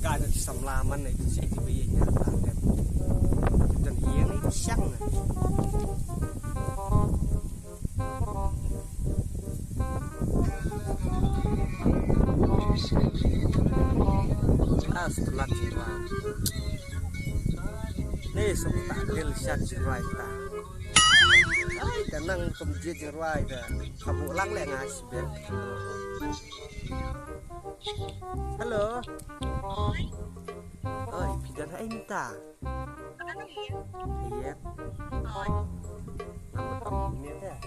cái nó sầm laมันnày sẽ chỉ bây giờ làm đẹp dần hiến ấy sắc này setelah jiran nih sempat lihat jiran ta ay kanang kemudian jiran ta kamu lang le ngasih bet halo ơi pidan hai minta iya nama ini teh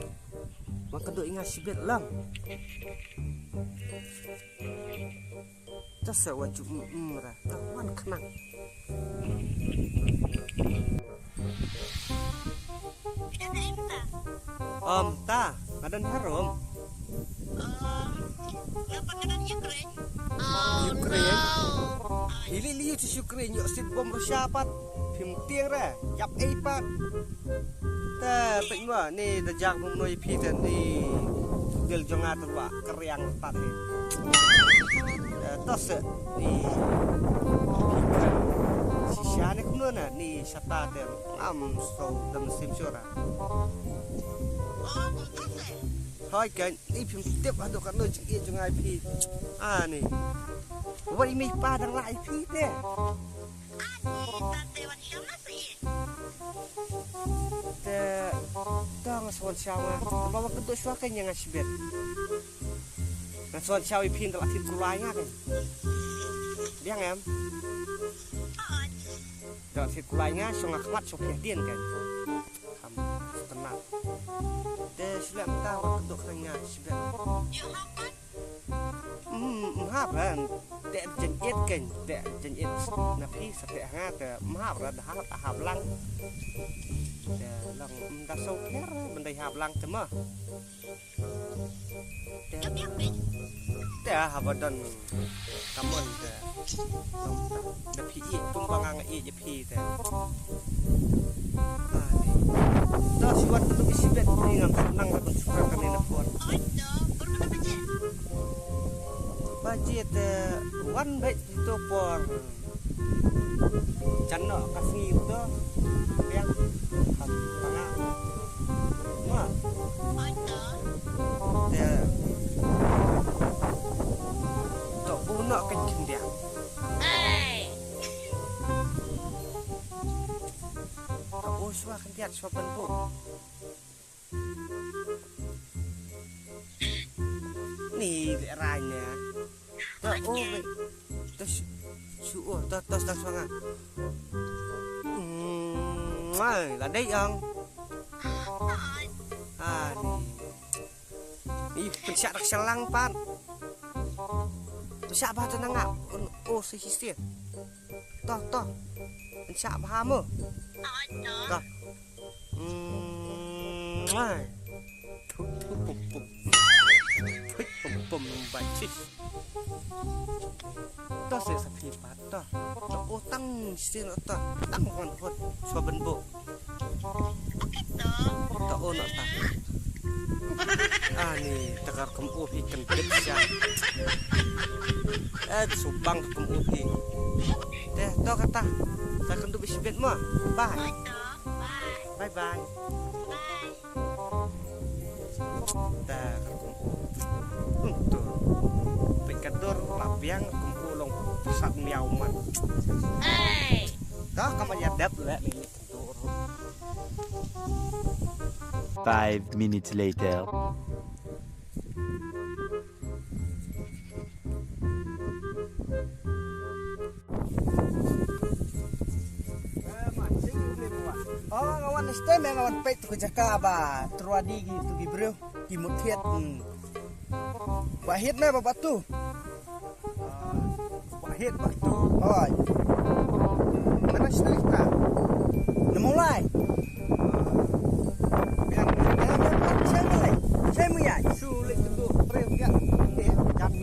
maka doi ngasih bet lang tas wajib murah kawan kenang ta ngadan harum Ukraine hili ci Ukraine yo sit bom Rusia pat phim tieng ra yap ai pat ta ping wa ni ta jak mum noi phi ta ni del jonga ta wa keryang pat ni tas ni si shane kuno na ni sata te am so dam sim sura thôi cái đi phim tiếp vào được các nơi chữ yên cho ngài phi này vậy mình ba đang lại phi thế thế đang soal sao mà bawa kedua suaka yang ngasih bet nah soal sao phi telah tin kulainya kan biang em telah tin kulainya sungak mat sopya din kan tenang deh sudah tahu kedok hanya sudah mahap kan dek jenit kan dek jenit napi sate hangat mahap dah hap lang lang dah soker benda hap lang cuma deh habadan kamun deh napi tumbangang je pi deh dah siwat tu isi bet ni ngam senang aku suka kami nepon budget one bet itu por channel kasih itu yang tengah mah dia tak punak kencing dia suah kentiat sopan bu nih ranya tak terus suuh tos sangat là đây ông nih pensiap rak selang pan pensiap bah tenang ngap sih toh pensiap bahamu dah pum bacis dah saya sakit patah utang sin utang tang kon hot soben bu tak ono tak ni tegar kem upi kendit ya subang kem upi deh toh kata saya kendu bisbet mah bye bye dah untuk pekadur lapiang kumpulong pusat miauman dah kamu nyadap lah ini tentu 5 minutes later ngawan stem ngawan pet ke Jakaba terwadi gitu di bro di muthiat bahit na babatu bahit batu oi mana cerita mulai yang saya mulai sulit untuk trem ya jam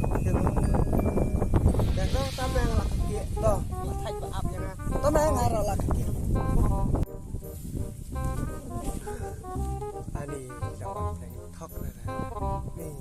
dan to tamang lah kia to thạch và ap yang to mang ngara lah kia ani dapat yang thok lah nih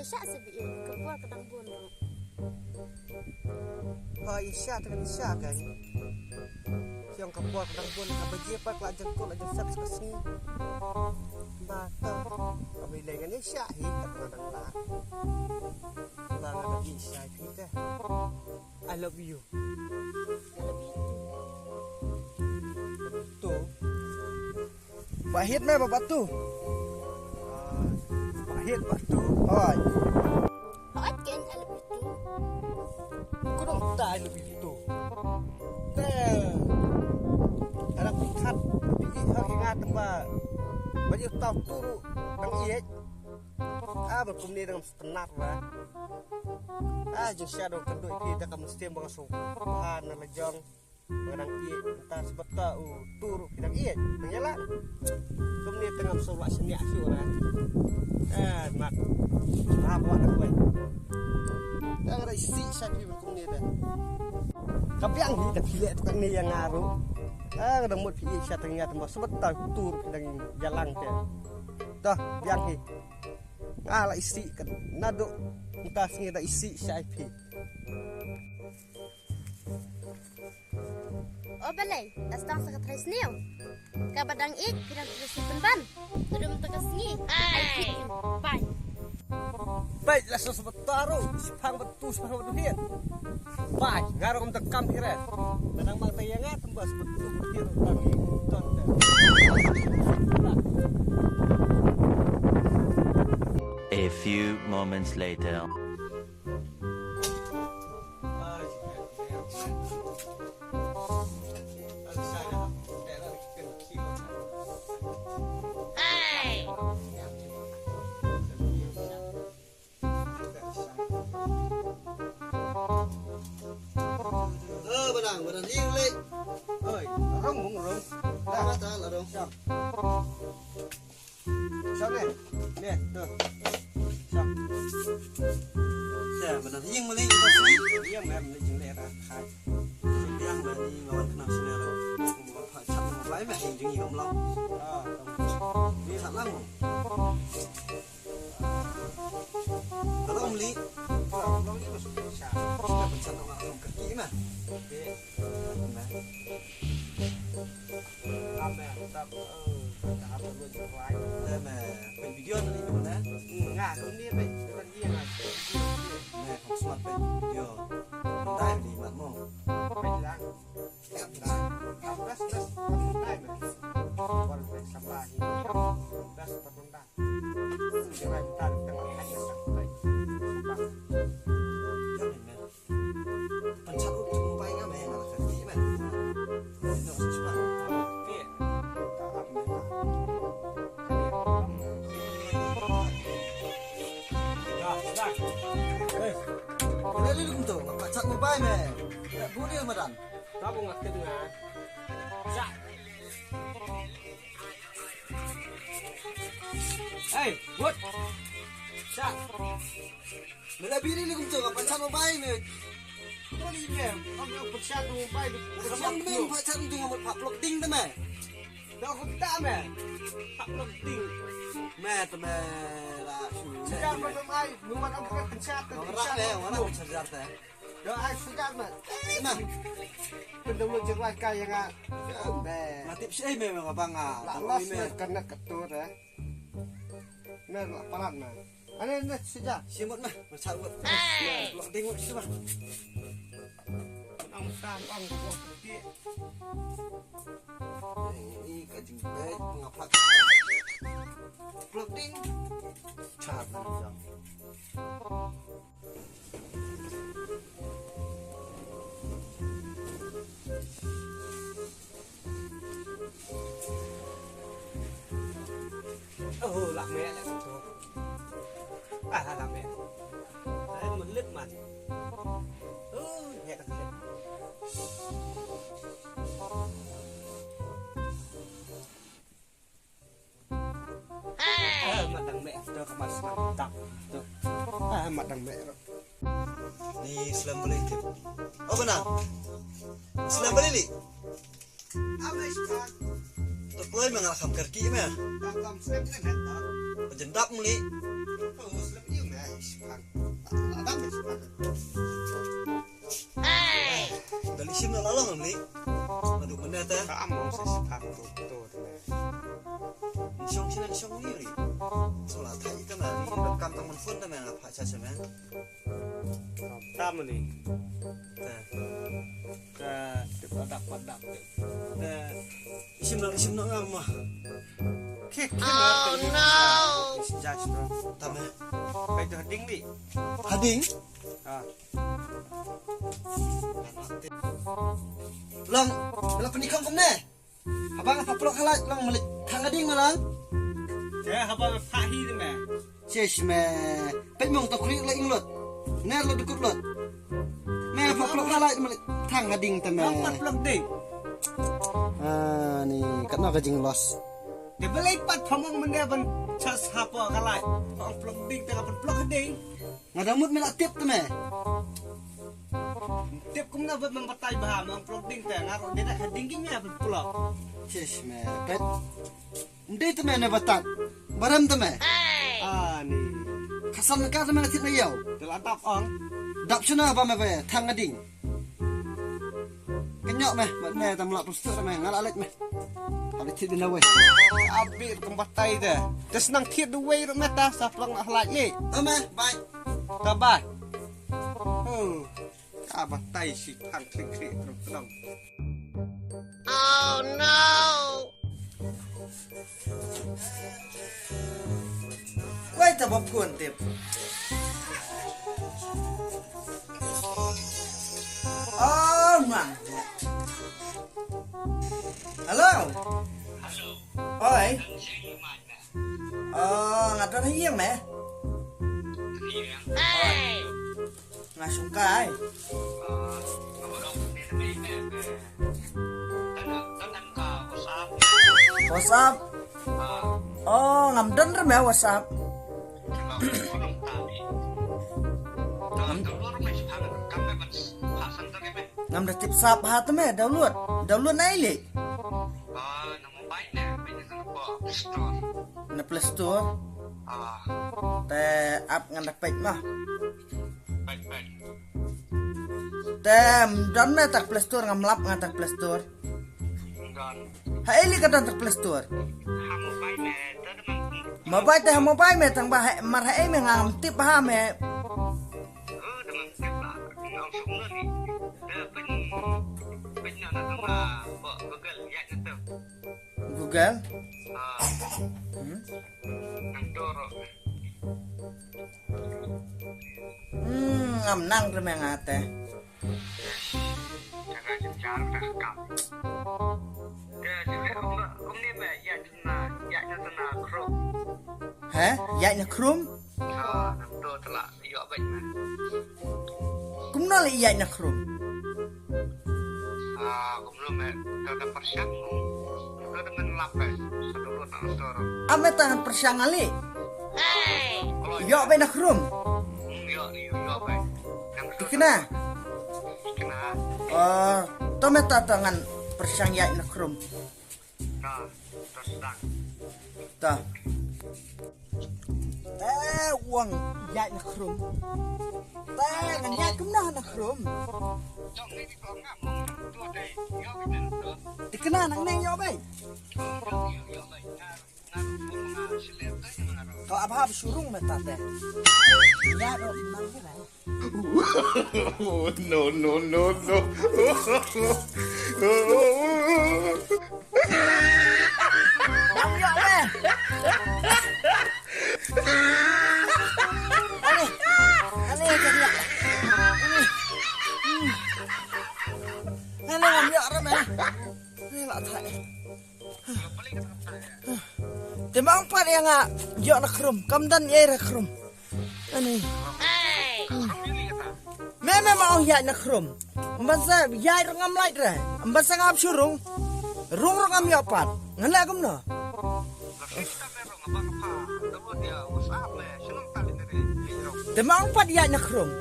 syak sebi kebol kadang bono. Isya dengan isya kan. Siang kebol kadang pun kabaji apa kelajang kok aja sak kesini. Bata. Kami lengan isya hitam kadang lah. Bang lagi isya kita. I love you. Tu. Pahit na babat tu. Pahit batu. Oi. Hot kan I love you too. Kau dong tak I love you tu. Anak pikat, pikat ingat tempat. Banyak tahu turu, tang iet. Berkum ni dengan setenar lah. Jeng shadow kenduk kita kamu mesti mengasuk. Bahan lejong, menang iet. Entah sebab tahu turu kita iet. Menyalah. Kum ni tengah solat seni asyur lah. Mak, apa nak buat? Jangan ada isi sakit berkum ni dah. Tapi yang ni dah pilih tukang ni yang ngaruh. Kadang mood pilih saya tengah tempat sebentar tur kadang jalan ke. Dah yang ni. Lah isi kan naduk entah sini dah isi saya pi. Oh balai, astang sakat rais niu. Kabadang ik pirang terus penban. Tudum tegas ni. I fit you. Bye. Baiklah sebentar sepang betul hian. Baik, ngarong tekam kira. Kadang mang tayangan tembas betul betul tangi tonton. A few moments later. Benar riêng lên. Ơi, rong muốn rong. Ra ta là đâu? Sao này? Nè, tuh. Sao? Dạ, benar riêng mà lên có gì? Dia mem ni jeng lera khai. Yang mà đi ngồi cái nào xem rồi. Không phải chặt một lấy mà hình chừng gì không lâu. Đi thật lắm. Đó là ông Lý. Long ni masuk Indonesia. Kita pencet orang orang kaki mà. Ame, tam tahap belum kuat. Đây màเป็นวิดีโอนี่ดูนะ Ngah, kun ni pe, kan dia ngah. แม่ของสมัครเป็นวิดีโอได้ดีมากมั้ง Pe lang. Kap dah. Kapras das pandai me. Wal pe sablah ni. Das pandai. Jangan tar tengah hanya sampai. Sabah. ก็เห็นไหมมันชัดอุดจุ่มไปงั้นแม่มาละคดีแม่นี่เราใช่ป่ะ Ni. Tahap ni. Dah, dah. Đây đi cùng tổ phải chặt một bay mẹ lại bố đi mà đàn Đó bông ngặt tengah. Dạ. Hey, what? Dạ. mẹ lại biết đi cùng tổ phải chặt một bay mẹ Kau ni dia. Ông yang pecat tu baik tu. không nên phải chặt cùng một phạm lộc tinh đó mẹ Dah aku tak meh. Tak penting. mẹ tụi mẹ là Sejak macam ai, memang aku kan pecat tu. orang rác này orang rác chặt chặt đấy Dah ai sejak meh. mà Pendemu jelas kaya ngah. Meh. là tiếp sĩ mẹ mà băng à Tak tụi los mẹ meh kena ketur eh. Meh lah parat meh. Ane ni sejak. xí một mà chặt một lộc tinh một xí mà Ông tam ông dia. ini cái chừng bé ngọc phật lộc tinh chặt rồi Là mẹ lại không. Là mẹ. Đấy một lít mặt. Nhẹ thật nhẹ. Mặt đằng mẹ cho các bạn xem tập. Mặt đằng mẹ rồi. Ni Islam beli tip. Oh benar. Islam beli ni. Ameskan. Terpulai mengalahkan kerki mah. Tam tam snap ni net. Penjendap muli. Muslim ini mas. Dari sini lalang ni. Aduh benda teh. Kamu sesak tuh. Song sini song ni. Solat thai kan ni rekam teman phone dah memang apa saja men. Kamu nih. Teh. Ke padak. Isim nak ngam mah. Kek. Oh no. Just Tame. baik dah ding nih. Hading. Ah. Lang, bela penikam kumne. Abang apa pelok halak lang melik thang hading malang. Ya, apa fahi tu meh? Chesh me. Pek mong tak krik la inglot. Ner lo dukut lot. Me apa pelok halak melik thang hading tame. Empat pelak ding. Ah ni kat nak jing los. Dia beli pat pamong mende ban cas apa kalai. Pang pelak ding tengah pelak ding. Ngadamut melak tiap tame. Tiap kum na buat mempertai baham ang pelak ding tengah ngaruh dia nak dingingnya pelak. Chesh me. Pet. Ndai tame ne batat. Baram tame. Ah ni. Kasam ka tame ngatit na yaw. Telantap ong. Dap suna ba me be thang hading. Kenyok meh, mat me tam lak pustuk tame ngalalek meh. Habis tit bina we. Abi kembatai dah. Terus nang tiap the way meta saplang nak halak ye. Tame, bye. Tabai. Oh. Kabatai si hang klik terus. Oh no. Wai ta bop kun tip. Oh man. Halo. Halo. Oi. Oh, ngadon hiang meh. Hey. Ngasung kai. WhatsApp. Oh, ngamden rem ya WhatsApp. Ngam dah tip sap ha tu me download nai le. Na Play Store. Te app ngan dak page mah. Tem don me tak Play Store ngam lap ngan tak Play Store. Ha eli ka don tak Play Store. Mobile teh mobile me tang ba mar ha me ngam tip ha me. Google. Ngam nang rem ngate. Hả? Dạ nhà Chrome? Cũng nó là dạ nhà Chrome. Apa tahan persiang ali? Yo be na Chrome. Kena? Tome tangan persiang ya na Chrome. Ta. Uang ya na Chrome. Ngan ya cũng na Chrome. Dikena nang neng yo be. Kau apa surung meta teh? Ya do nang gila. No. Bang yo be. Ani jadi. Ani ngam yo re me. Ni lak thai. Temang pat yang yo na Chrome, kamdan ye ra Chrome. Ani. Me mau ya na Chrome. Mbasa ya ngam light re. Mbasa ngap surung. Rung ngam yo pat. Ngala kum no. Temang pat ya na Chrome.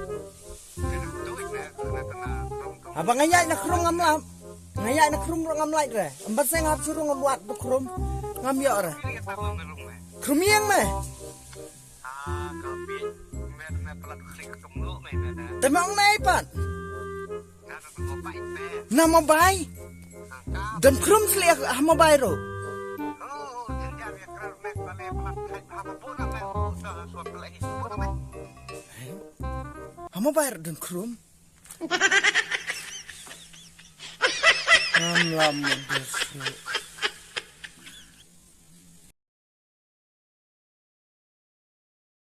Abang ngaya na Chrome ngam lam. Ngaya na Chrome ngam light re. Mbasa ngap surung ngam wat do Chrome. Ngam yo re. Chrome yang me. pelat klik ketemu mainan. Temang nai pan. Nah, ketemu baik teh. Nama bayi. Dan krum seliak hama bayi ro. Oh, jadi ya kerana mek balik pelat hai hama pun apa suatu lagi pun apa. Hama bayi dan krum. Lam lam